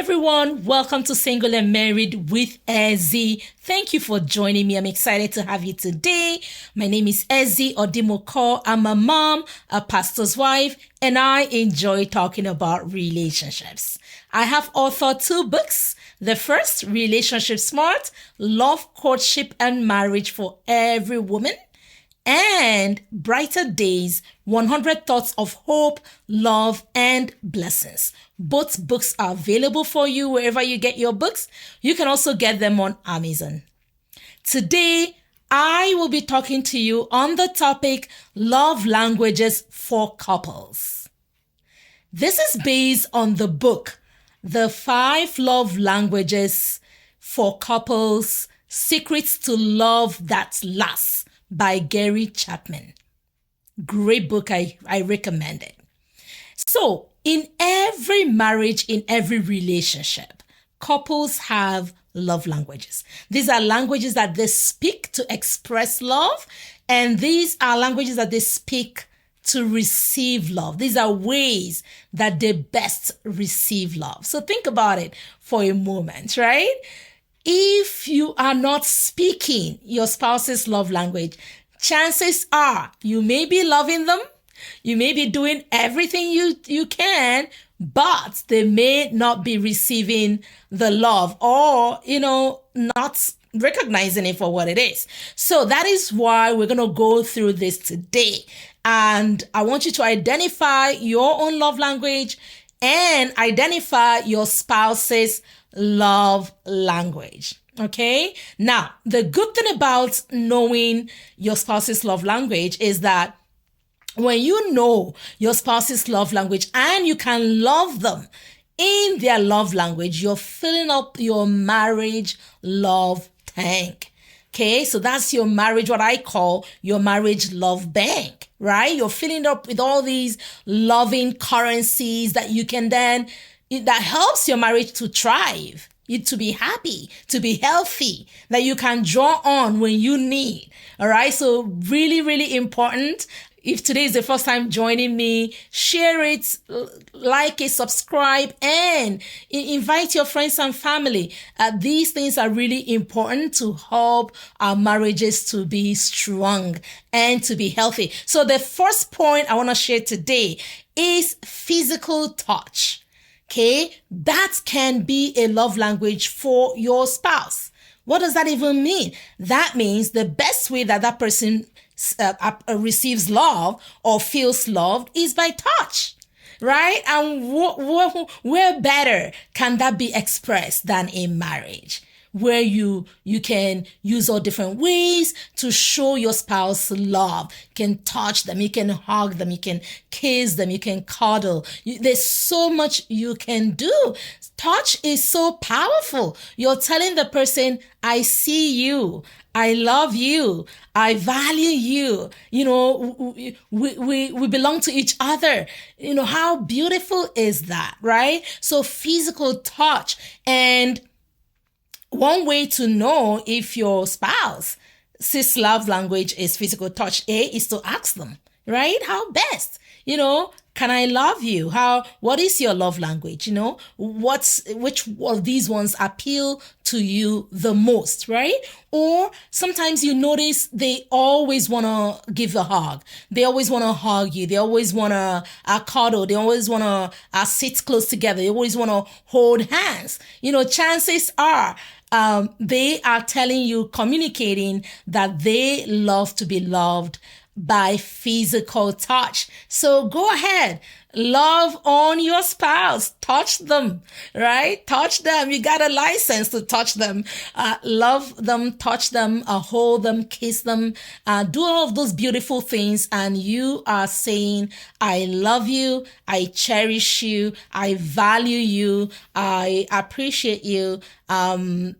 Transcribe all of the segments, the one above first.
everyone, welcome to Single and Married with Ezzy. Thank you for joining me. I'm excited to have you today. My name is Ezzy Odimoko. I'm a mom, a pastor's wife, and I enjoy talking about relationships. I have authored 2 books. The first, Relationship Smart, Love, Courtship, and Marriage for Every Woman, and Brighter Days, 100 Thoughts of Hope, Love, and Blessings. Both books are available for you wherever you get your books. You can also get them on Amazon. Today, I will be talking to you on the topic, Love Languages for Couples. This is based on the book, The 5 Love Languages for Couples, Secrets to Love That Lasts, by Gary Chapman. Great book. I recommend it. So, in every marriage, in every relationship, couples have love languages. These are languages that they speak to express love, and these are languages that they speak to receive love. These are ways that they best receive love. So think about it for a moment, right? If you are not speaking your spouse's love language, chances are you may be loving them, you may be doing everything you can, but they may not be receiving the love or, not recognizing it for what it is. So that is why we're going to go through this today. And I want you to identify your own love language and identify your spouse's love language. Okay. Now, the good thing about knowing your spouse's love language is that when you know your spouse's love language and you can love them in their love language, you're filling up your marriage love tank. Okay. So that's your marriage, what I call your marriage love bank, right? You're filling up with all these loving currencies that you can then, that helps your marriage to thrive, you to be happy, to be healthy, that you can draw on when you need. All right. So really, really important. If today is the first time joining me, share it, like it, subscribe, and invite your friends and family. These things are really important to help our marriages to be strong and to be healthy. So the first point I want to share today is physical touch. Okay, that can be a love language for your spouse. What does that even mean? That means the best way that person receives love or feels loved is by touch, right? And where better can that be expressed than in marriage, where you can use all different ways to show your spouse love. You can touch them, you can hug them, you can kiss them, you can cuddle. There's so much you can do. Touch is so powerful. You're telling the person, I see you, I love you, I value you. We belong to each other. How beautiful is that, right? So physical touch. And one way to know if your spouse's love language is physical touch, is to ask them, right? How best, can I love you? What is your love language? Which of these ones appeal to you the most, right? Or sometimes you notice they always want to give a hug. They always want to hug you. They always want to cuddle. They always want to sit close together. They always want to hold hands. Chances are, they are telling you, communicating that they love to be loved by physical touch. So go ahead, love on your spouse, touch them, right? Touch them. You got a license to touch them, love them, touch them, hold them, kiss them, do all of those beautiful things. And you are saying, I love you, I cherish you, I value you, I appreciate you. I'm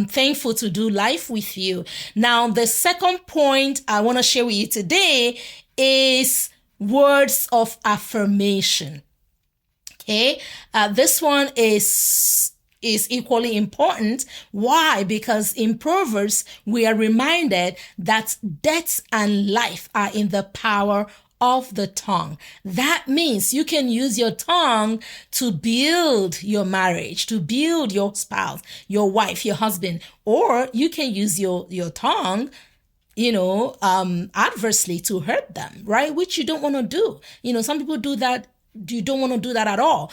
thankful to do life with you. Now, the second point I want to share with you today is words of affirmation. Okay. This one is equally important. Why? Because in Proverbs, we are reminded that death and life are in the power of the tongue. That means you can use your tongue to build your marriage, to build your spouse, your wife, your husband, or you can use your tongue adversely to hurt them, right? Which you don't want to do. Some people do that. You don't want to do that at all.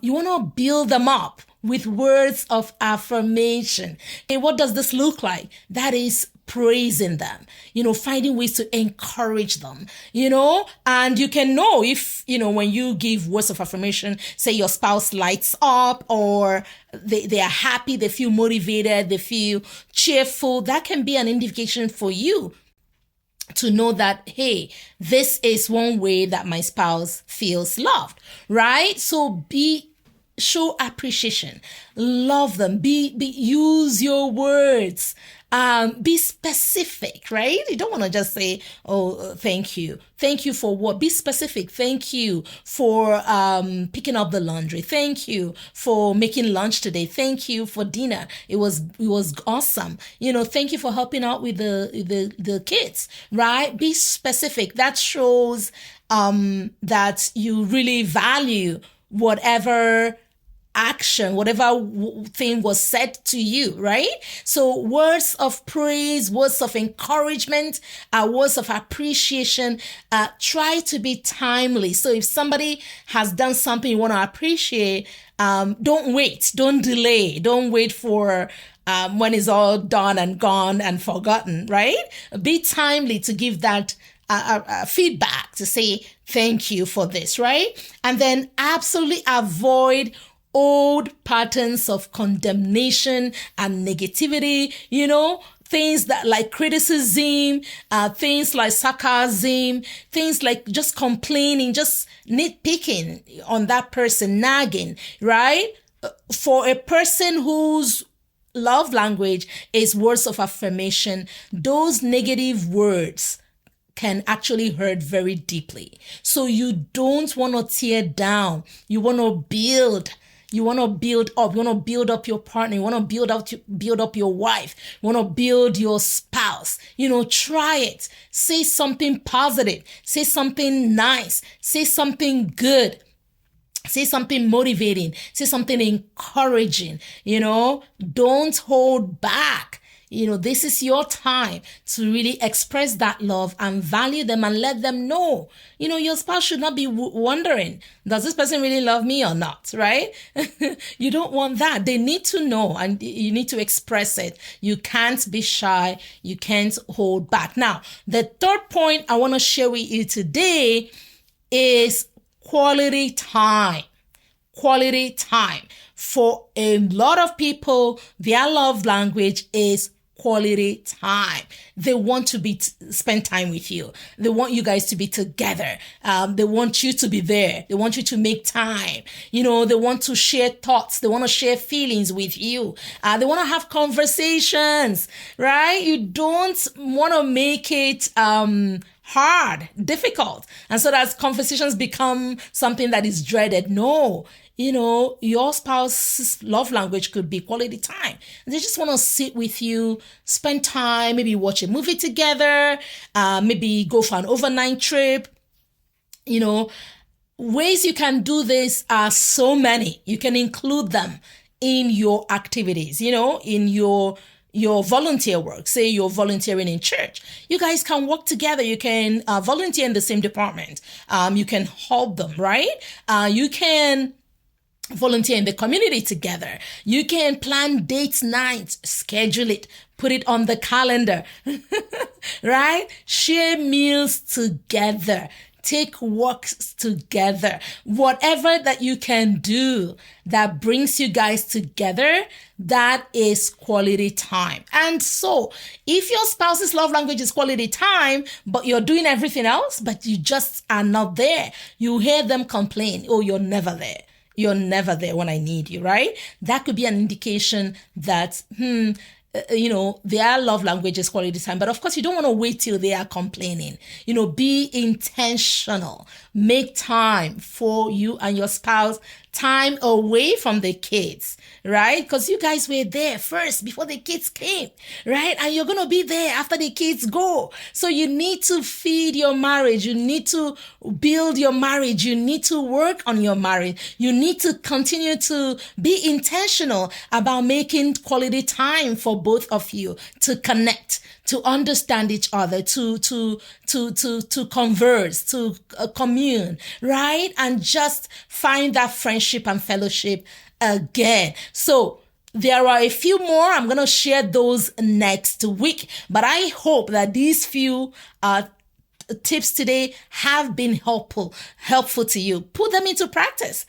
You want to build them up with words of affirmation. Okay, what does this look like? That is praising them, finding ways to encourage them, and you can know if, when you give words of affirmation, say your spouse lights up or they are happy, they feel motivated, they feel cheerful, that can be an indication for you to know that, hey, this is one way that my spouse feels loved, right? So show appreciation, love them, use your words, be specific, right? You don't want to just say, oh, thank you. Thank you for what? Be specific. Thank you for picking up the laundry. Thank you for making lunch today. Thank you for dinner. It was awesome. Thank you for helping out with the kids, right? Be specific. That shows that you really value whatever action, whatever thing was said to you, right? So words of praise, words of encouragement, words of appreciation, try to be timely. So if somebody has done something you want to appreciate, don't wait, don't delay, don't wait for when it's all done and gone and forgotten, right? Be timely to give that feedback, to say thank you for this, right? And then absolutely avoid old patterns of condemnation and negativity, things that like criticism, things like sarcasm, things like just complaining, just nitpicking on that person, nagging, right? For a person whose love language is words of affirmation, those negative words can actually hurt very deeply. So you don't want to tear down. You want to build. You want to build up. You want to build up your partner. You want to build up your wife. You want to build your spouse. Try it. Say something positive. Say something nice. Say something good. Say something motivating. Say something encouraging. Don't hold back. This is your time to really express that love and value them and let them know. Your spouse should not be wondering, does this person really love me or not, right? You don't want that. They need to know and you need to express it. You can't be shy. You can't hold back. Now, the third point I want to share with you today is quality time. Quality time. For a lot of people, their love language is quality time. They want to spend time with you. They want you guys to be together. They want you to be there. They want you to make time. They want to share thoughts. They want to share feelings with you. They want to have conversations, right? You don't want to make it hard, difficult. And so that conversations become something that is dreaded. No. Your spouse's love language could be quality time. They just want to sit with you, spend time, maybe watch a movie together, maybe go for an overnight trip. Ways you can do this are so many. You can include them in your activities, in your volunteer work. Say you're volunteering in church. You guys can work together. You can volunteer in the same department. You can help them, right? You can volunteer in the community together. You can plan date nights, schedule it, put it on the calendar, right? Share meals together. Take walks together. Whatever that you can do that brings you guys together, that is quality time. And so if your spouse's love language is quality time, but you're doing everything else, but you just are not there, you hear them complain, oh, you're never there. You're never there when I need you, right? That could be an indication that, their love language is quality time. But of course, you don't want to wait till they are complaining. Be intentional. Make time for you and your spouse time away from the kids, right? Because you guys were there first before the kids came, right? And you're going to be there after the kids go. So you need to feed your marriage. You need to build your marriage. You need to work on your marriage. You need to continue to be intentional about making quality time for both of you to connect, to understand each other, to converse, to commune, right? And just find that friendship and fellowship again. So there are a few more. I'm going to share those next week, but I hope that these few tips today have been helpful to you. Put them into practice.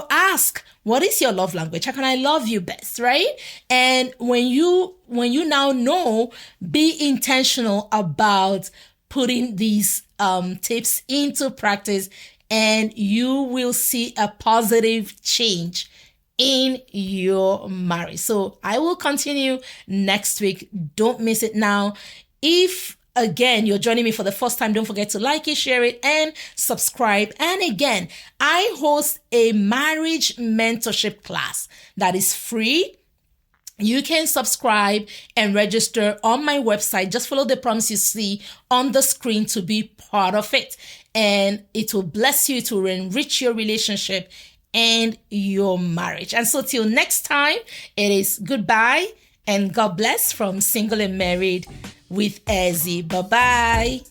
Ask, what is your love language? How can I love you best, right? And when you now know, be intentional about putting these tips into practice, and you will see a positive change in your marriage. So I will continue next week. Don't miss it now. If again, you're joining me for the first time, don't forget to like it, share it, and subscribe. And again, I host a marriage mentorship class that is free. You can subscribe and register on my website. Just follow the prompts you see on the screen to be part of it. And it will bless you, to enrich your relationship and your marriage. And so till next time, it is goodbye and God bless from Single and Married with Ezzy. Bye-bye.